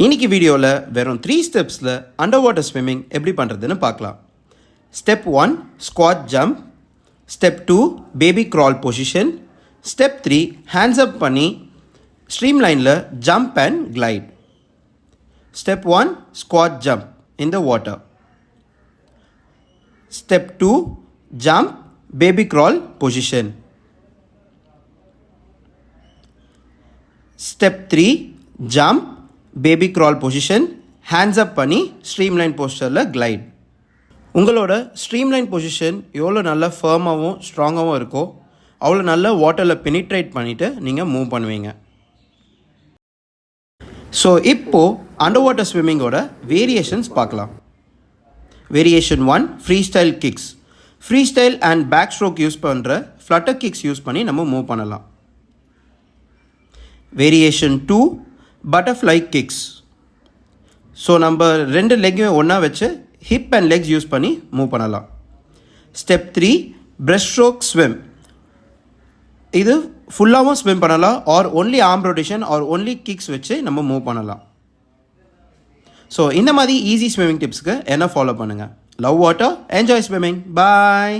இன்னைக்கு வீடியோவில் வெறும் 3 ஸ்டெப்ஸில் அண்டர் வாட்டர் ஸ்விம்மிங் எப்படி பண்ணுறதுன்னு பார்க்கலாம். Step 1 squad jump, step 2 baby crawl position, step 3 hands up பண்ணி ஸ்ட்ரீம் லைனில் jump and glide. Step 1 squad jump in the water. Step 2 jump baby crawl position. Step 3 jump baby crawl position, hands up பண்ணி streamline postureல glide. உங்களோட streamline position எவ்வளோ நல்லா ஃபர்மாகவும் ஸ்ட்ராங்காகவும் இருக்கோ அவ்வளோ நல்லா வாட்டரில் பெனிட்ரேட் பண்ணிவிட்டு நீங்கள் மூவ் பண்ணுவீங்க. ஸோ இப்போது அண்டர் வாட்டர் ஸ்விம்மிங்கோட வேரியேஷன்ஸ் பார்க்கலாம். Variation 1 free style kicks. Free style and back stroke use பண்ணுற ஃப்ளட்டர் கிக்ஸ் யூஸ் பண்ணி நம்ம மூவ் பண்ணலாம். Variation 2 butterfly kicks. ஸோ நம்ம 2 லெக்கையுமே ஒன்றா வச்சு ஹிப் அண்ட் லெக்ஸ் யூஸ் பண்ணி மூவ் பண்ணலாம். Step 3 breast stroke swim. இது ஃபுல்லாகவும் ஸ்விம் பண்ணலாம் or only arm rotation or only kicks வச்சு நம்ம மூவ் பண்ணலாம். ஸோ இந்த மாதிரி ஈஸி ஸ்விம்மிங் டிப்ஸ்க்கு என்ன ஃபாலோ பண்ணுங்கள். Love water, enjoy swimming. பாய்.